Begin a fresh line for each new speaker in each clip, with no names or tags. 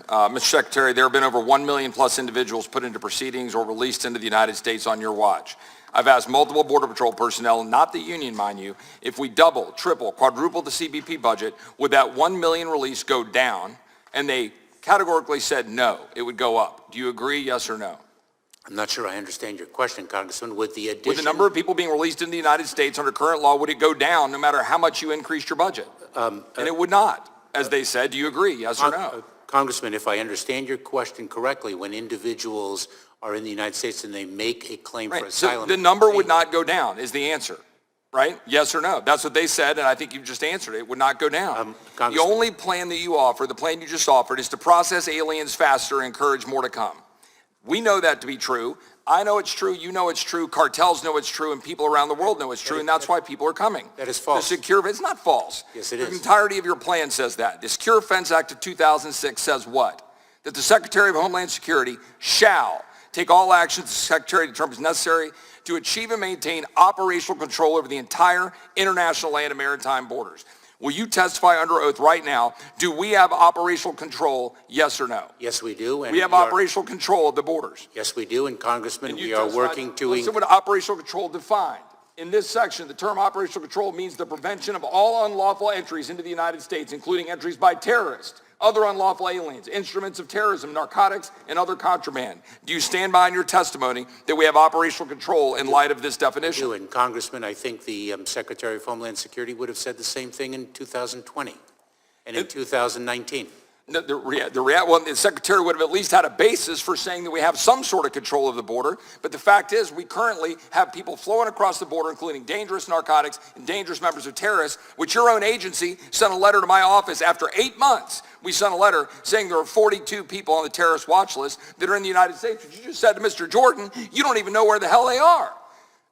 Mr. Secretary, there have been over 1 million plus individuals put into proceedings or released into the United States on your watch. I've asked multiple Border Patrol personnel, not the union, mind you, if we double, triple, quadruple the CBP budget, would that 1 million release go down? And they categorically said no, it would go up. Do you agree, yes or no?
I'm not sure I understand your question, Congressman. With the addition...
With the number of people being released in the United States under current law, would it go down no matter how much you increased your budget? And it would not, as they said. Do you agree, yes or no?
Congressman, if I understand your question correctly, when individuals are in the United States and they make a claim for asylum...
So the number would not go down is the answer, right? Yes or no? That's what they said, and I think you just answered it. It would not go down. The only plan that you offer, the plan you just offered, is to process aliens faster and encourage more to come. We know that to be true. I know it's true. You know it's true. Cartels know it's true, and people around the world know it's true, and that's why people are coming.
That is false.
It's not false.
Yes, it is.
The entirety of your plan says that. The Secure Offense Act of 2006 says what? That the Secretary of Homeland Security shall take all actions the Secretary determines necessary to achieve and maintain operational control over the entire international land and maritime borders. Will you testify under oath right now, do we have operational control, yes or no?
Yes, we do. And
we have operational control of the borders.
Yes, we do. And Congressman, we are working to...
Listen what operational control defined. In this section, the term operational control means the prevention of all unlawful entries into the United States, including entries by terrorists, other unlawful aliens, instruments of terrorism, narcotics, and other contraband. Do you stand behind your testimony that we have operational control in light of this definition?
I do, and Congressman, I think the Secretary of Homeland Security would have said the same thing in 2020 and in 2019.
Well, the Secretary would have at least had a basis for saying that we have some sort of control of the border, but the fact is we currently have people flowing across the border, including dangerous narcotics and dangerous members of terrorists, which your own agency sent a letter to my office after 8 months. We sent a letter saying there are 42 people on the terrorist watch list that are in the United States, which you just said to Mr. Jordan, you don't even know where the hell they are.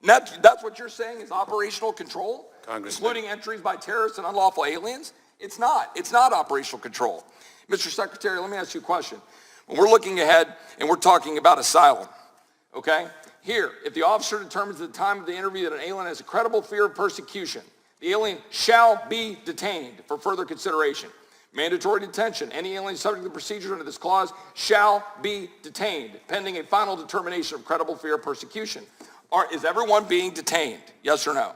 And that's what you're saying is operational control, including entries by terrorists and unlawful aliens? It's not. It's not operational control. Mr. Secretary, let me ask you a question. When we're looking ahead and we're talking about asylum, okay? Here, if the officer determines at the time of the interview that an alien has a credible fear of persecution, the alien shall be detained for further consideration. Mandatory detention. Any alien subject to the procedures under this clause shall be detained, pending a final determination of credible fear of persecution. Is everyone being detained? Yes or no?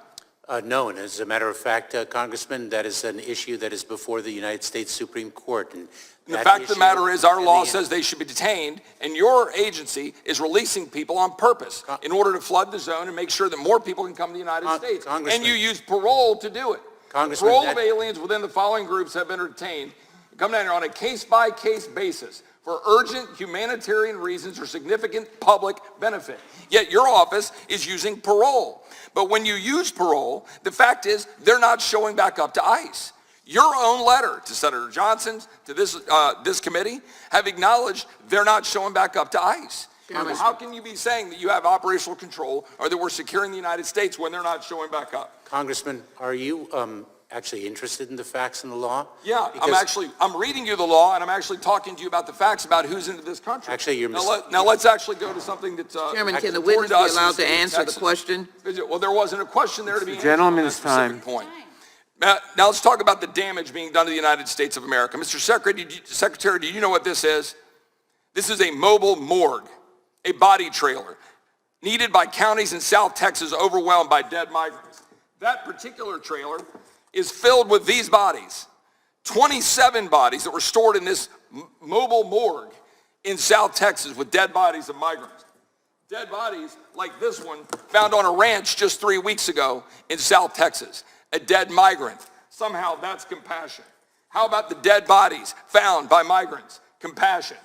No, and as a matter of fact, Congressman, that is an issue that is before the United States Supreme Court. And
the fact of the matter is our law says they should be detained, and your agency is releasing people on purpose in order to flood the zone and make sure that more people can come to the United States. And you use parole to do it. Parole of aliens within the following groups have been detained. Come down here on a case-by-case basis for urgent humanitarian reasons or significant public benefit. Yet your office is using parole. But when you use parole, the fact is they're not showing back up to ICE. Your own letter to Senator Johnson, to this committee, have acknowledged they're not showing back up to ICE. How can you be saying that you have operational control or that we're securing the United States when they're not showing back up?
Congressman, are you actually interested in the facts and the law?
Yeah, I'm reading you the law, and I'm actually talking to you about the facts about who's into this country.
Actually, you're
now let's actually go to something that's
Chairman, can the witness be allowed to answer the question?
Well, there wasn't a question there to be answered.
Gentleman's time.
Point. Now let's talk about the damage being done to the United States of America. Mr. Secretary, do you know what this is? This is a mobile morgue, a body trailer, needed by counties in South Texas overwhelmed by dead migrants. That particular trailer is filled with these bodies, 27 bodies that were stored in this mobile morgue in South Texas with dead bodies of migrants. Dead bodies like this one found on a ranch just 3 weeks ago in South Texas. A dead migrant. Somehow that's compassion. How about the dead bodies found by migrants? Compassion.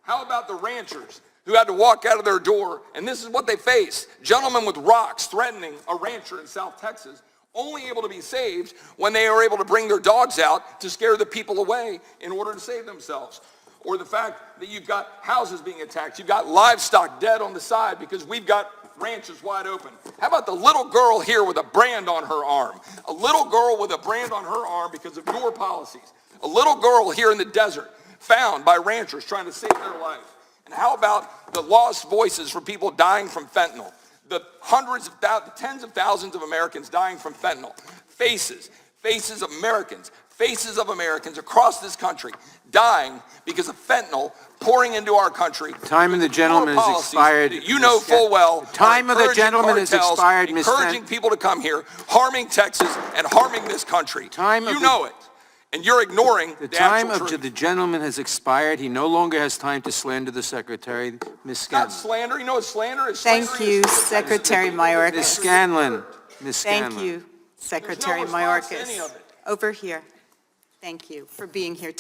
How about the ranchers who had to walk out of their door, and this is what they face, gentlemen with rocks threatening a rancher in South Texas, only able to be saved when they are able to bring their dogs out to scare the people away in order to save themselves. Or the fact that you've got houses being attacked, you've got livestock dead on the side because we've got ranches wide open. How about the little girl here with a brand on her arm? A little girl with a brand on her arm because of your policies. A little girl here in the desert found by ranchers trying to save their life. And how about the lost voices for people dying from fentanyl? The tens of thousands of Americans dying from fentanyl. Faces of Americans faces of Americans across this country dying because of fentanyl pouring into our country.
Time of the gentleman has expired.
You know full well.
Time of the gentleman has expired, Ms.
Encouraging people to come here, harming Texas and harming this country. You know it. And you're ignoring
The
the
time
actual
of
truth.
the gentleman has expired. He no longer has time to slander the secretary. Ms.
Not
Scanlon.
slander. You know what slander is?
Thank
Slander
you,
is-
Secretary
Ms.
Mayorkas.
Scanlon. Ms. Scanlon.
Thank you, Secretary
response to any
Mayorkas.
of it.
Over here. Thank you for being here today.